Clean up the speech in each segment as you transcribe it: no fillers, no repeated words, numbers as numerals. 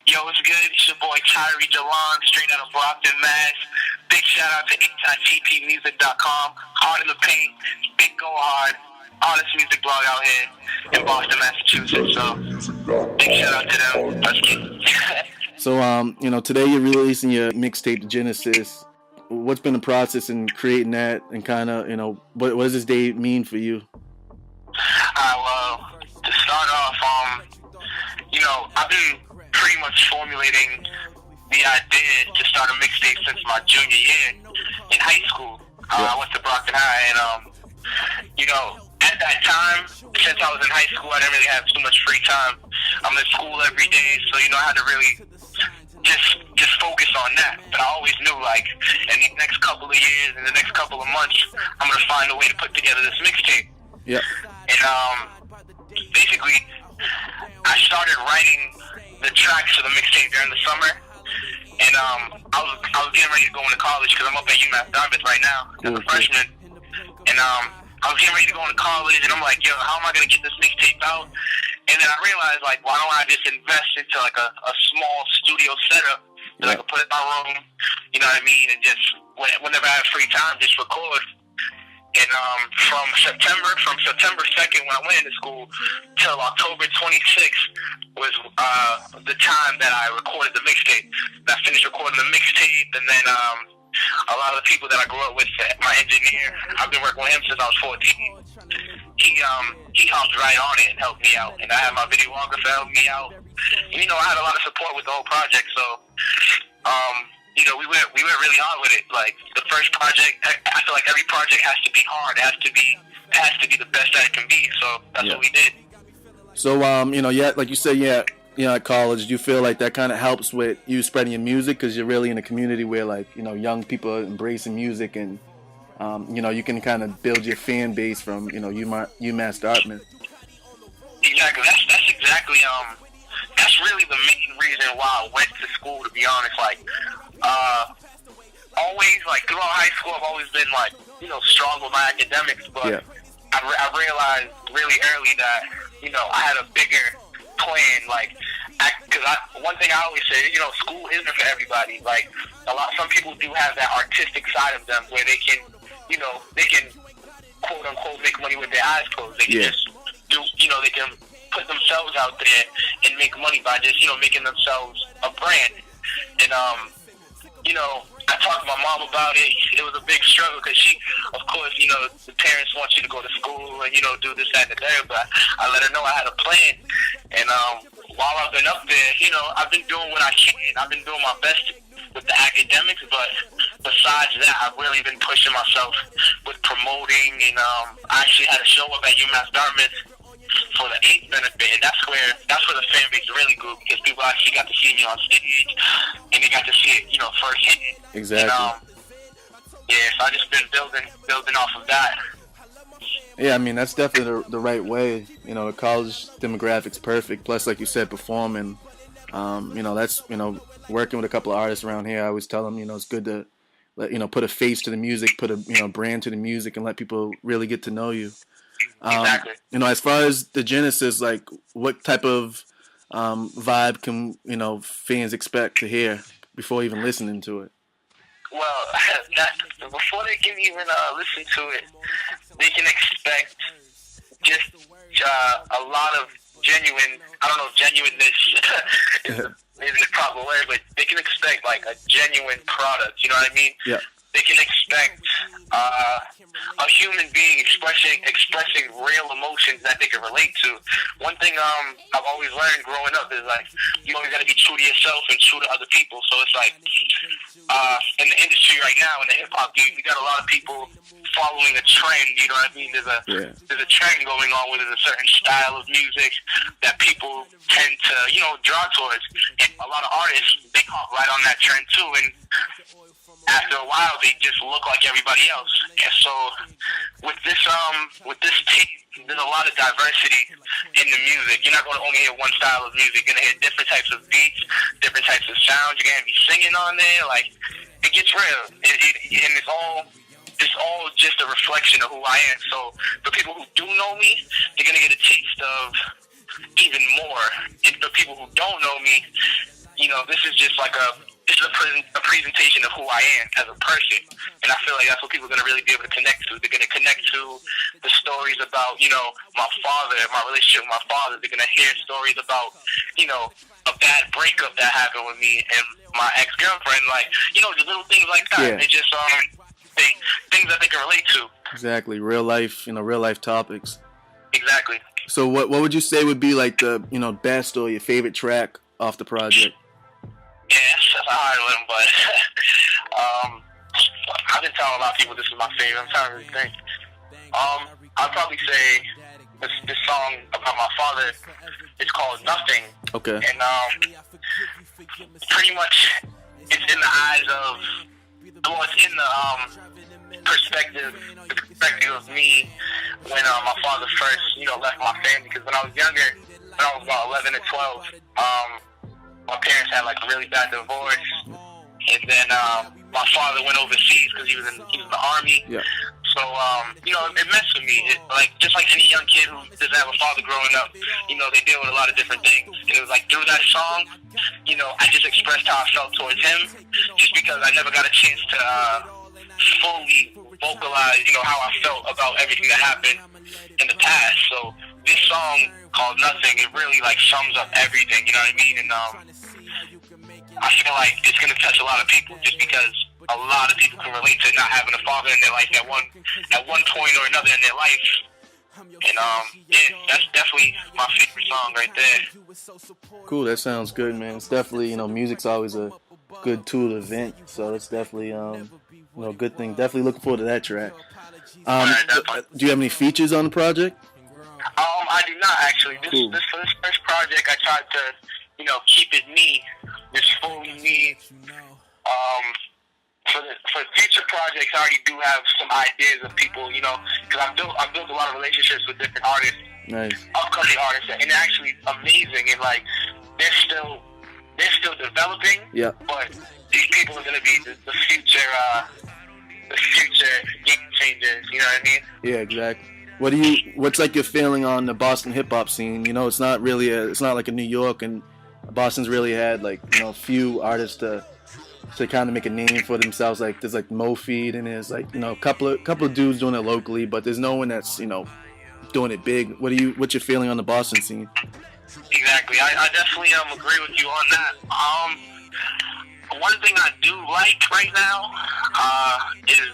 Yo, what's good? It's your boy Tyre Jalon, straight out of Brockton, Mass. Big shout out to TPmusic.com. Hard in the paint, big go hard. Honest music blog out here in Boston, Massachusetts. So big shout out to them. Let's get So, today you're releasing your mixtape, Genesis. What's been the process in creating that, and kind of, what does this day mean for you? well, to start off, I've been pretty much formulating the idea to start a mixtape since my junior year in high school. I went to Brockton High, and at that time, since I was in high school, I didn't really have too much free time. I'm in school every day, so I had to really just focus on that. But I always knew, like, in the next couple of years, in the next couple of months, I'm gonna find a way to put together this mixtape. Yeah. And basically, I started writing the tracks for the mixtape during the summer, and I was getting ready to go into college because I'm up at UMass Dartmouth right now as a freshman, and I was getting ready to go into college, and I'm like, yo, how am I gonna get this mixtape out? And then I realized, like, why don't I just invest into like a small studio setup that I could put in my room, you know what I mean, and just whenever I have free time, just record. And from September 2nd when I went into school till October 26th was the time that I recorded the mixtape. And I finished recording the mixtape, and then a lot of the people that I grew up with, my engineer, I've been working with him since I was 14. He hopped right on it and helped me out, and I had my videographer help me out. And, I had a lot of support with the whole project, so we went really hard with it. Like, the first project, I feel like every project has to be hard. It has to be the best that it can be. So that's what we did. So like you said, at college, do you feel like that kind of helps with you spreading your music because you're really in a community where, like, young people are embracing music, and you can kind of build your fan base from UMass Dartmouth. Exactly. That's exactly that's really the main reason why I went to school, to be honest. Like, always, like, throughout high school, I've always been, like, strong with my academics, but I realized really early that, I had a bigger plan, like, because one thing I always say, school isn't for everybody. Like, some people do have that artistic side of them where they can, they can, quote unquote, make money with their eyes closed. They can just do, they can put themselves out there and make money by just, making themselves a brand. And, I talked to my mom about it. It was a big struggle because she, of course, the parents want you to go to school and, do this, that, and the third, but I let her know I had a plan. And while I've been up there, I've been doing what I can. I've been doing my best with the academics, but besides that, I've really been pushing myself with promoting, and I actually had a show up at UMass Dartmouth for the 8th benefit, and that's where the fan base really grew, because people actually got to see me on stage, and they got to see it, firsthand. Exactly. And, so I just been building off of that. Yeah, I mean, that's definitely the right way. The college demographic's perfect. Plus, like you said, performing. That's working with a couple of artists around here. I always tell them, it's good to put a face to the music, put a brand to the music, and let people really get to know you. Exactly. As far as the Genesis, like, what type of vibe can fans expect to hear before even listening to it? Well, before they can even listen to it, they can expect just a lot of genuine. I don't know if genuineness is the proper word, but they can expect, like, a genuine product. You know what I mean? Yeah. They can expect a human being expressing real emotions that they can relate to. One thing I've always learned growing up is, like, you always got to be true to yourself and true to other people. So it's like, in the industry right now, in the hip hop game, we got a lot of people following a trend. You know what I mean? There's a trend going on where there's a certain style of music that people tend to draw towards, and a lot of artists, they hop right on that trend too, and after a while, they just look like everybody else. And so, with this tape, there's a lot of diversity in the music. You're not going to only hear one style of music. You're going to hear different types of beats, different types of sounds. You're going to be singing on there. Like, it gets real. And it's all just a reflection of who I am. So, for people who do know me, they're going to get a taste of even more. And for people who don't know me, this is just like a presentation of who I am as a person. And I feel like that's what people are going to really be able to connect to. They're going to connect to the stories about, my father, my relationship with my father. They're going to hear stories about, a bad breakup that happened with me and my ex-girlfriend. Like, just little things like that. Yeah. It's just things that they can relate to. Exactly. Real life topics. Exactly. So what would you say would be like the, best or your favorite track off the project? Yeah, that's a hard one, but I've been telling a lot of people this is my favorite. I'm trying to really think. I'd probably say this song about my father. It's called Nothing. Okay. And pretty much it's in the eyes of, it's in the perspective of me when my father first, left my family. Because when I was younger, when I was about 11 and 12, my parents had like a really bad divorce, and then my father went overseas because he was in the army. Yeah. So it messed with me. Just like any young kid who doesn't have a father growing up, they deal with a lot of different things. And it was like through that song, I just expressed how I felt towards him, just because I never got a chance to fully vocalize, how I felt about everything that happened in the past. So this song called Nothing, it really like sums up everything, you know what I mean? And I feel like it's gonna touch a lot of people just because a lot of people can relate to not having a father in their life at one point or another in their life. And that's definitely my favorite song right there. Cool, that sounds good, man. It's definitely, music's always a good tool to vent, so that's definitely a good thing. Definitely looking forward to that track. Do you have any features on the project? I do not actually. Cool. This first project, I tried to, keep it me, just fully me. For future projects, I already do have some ideas of people, because I've built a lot of relationships with different artists, Nice. upcoming artists, and they're actually amazing, and like they're still developing. Yeah. But these people are going to be the future game changers. You know what I mean? Yeah, exactly. What's like your feeling on the Boston hip hop scene? It's not like a New York, and Boston's really had like few artists to kind of make a name for themselves. Like there's like Mo Feed, and there's like a couple of dudes doing it locally, but there's no one that's doing it big. What's your feeling on the Boston scene? Exactly. I definitely agree with you on that. One thing I do like right now is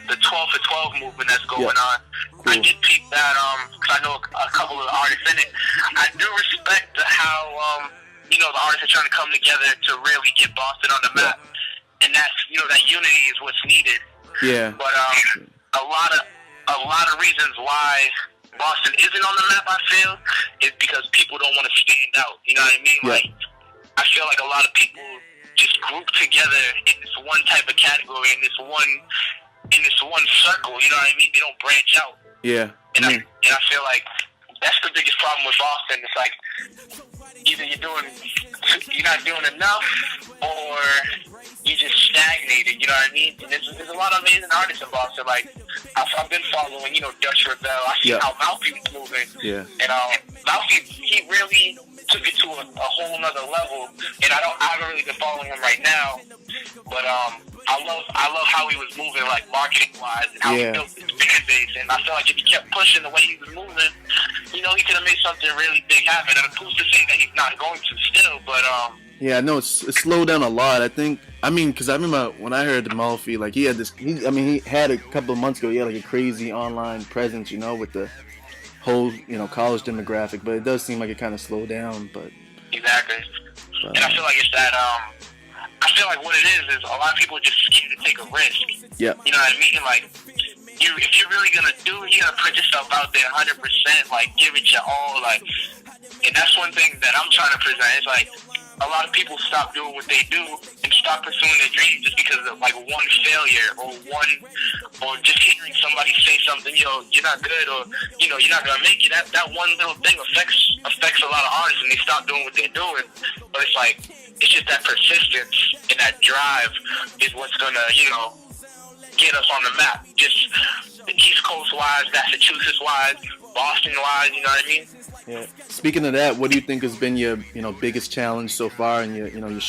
the 12 for 12 movement that's going on. Cool. I did peep that because I know a couple of the artists in it. I do respect how the artists are trying to come together to really get Boston on the map, and that's that unity is what's needed. Yeah. But a lot of reasons why Boston isn't on the map, I feel, is because people don't want to stand out. You know what I mean? Yeah. Like I feel like a lot of people just group together in this one type of category, in this one circle. You know what I mean? They don't branch out. Yeah. And I feel like that's the biggest problem with Boston. It's like either you're not doing enough, or you just stagnated. You know what I mean? And there's a lot of amazing artists in Boston. Like I've been following, Dutch Rebel. I see how Malfi was moving. Yeah. And Malfi, he really took it to a whole nother level. And I haven't really been following him right now, but I love how he was moving, like marketing wise, and how he built his fan base. And I feel like if he kept pushing the way he was moving, he could have made something really big happen. And who's to say that he's not going to still? But yeah, no, it's slowed down a lot. Because I remember when I heard the Malfi, like he had a couple of months ago, he had like a crazy online presence, with the whole, college demographic. But it does seem like it kind of slowed down. But exactly. And I feel like it's that. I feel like what it is a lot of people are just scared to take a risk. Yeah. You know what I mean? Like, if you're really gonna do it, you gotta put yourself out there 100%. Like, give it your all. Like, and that's one thing that I'm trying to present. It's like a lot of people stop doing what they do and stop pursuing their dreams just because of like one failure or just hearing somebody say something. You're not good, or you're not gonna make it. That one little thing affects a lot of artists, and they stop doing what they're doing. But it's like, it's just that persistence and that drive is what's gonna, get us on the map. Just the East Coast wise, Massachusetts wise, Boston wise, you know what I mean? Yeah. Speaking of that, what do you think has been your, biggest challenge so far in your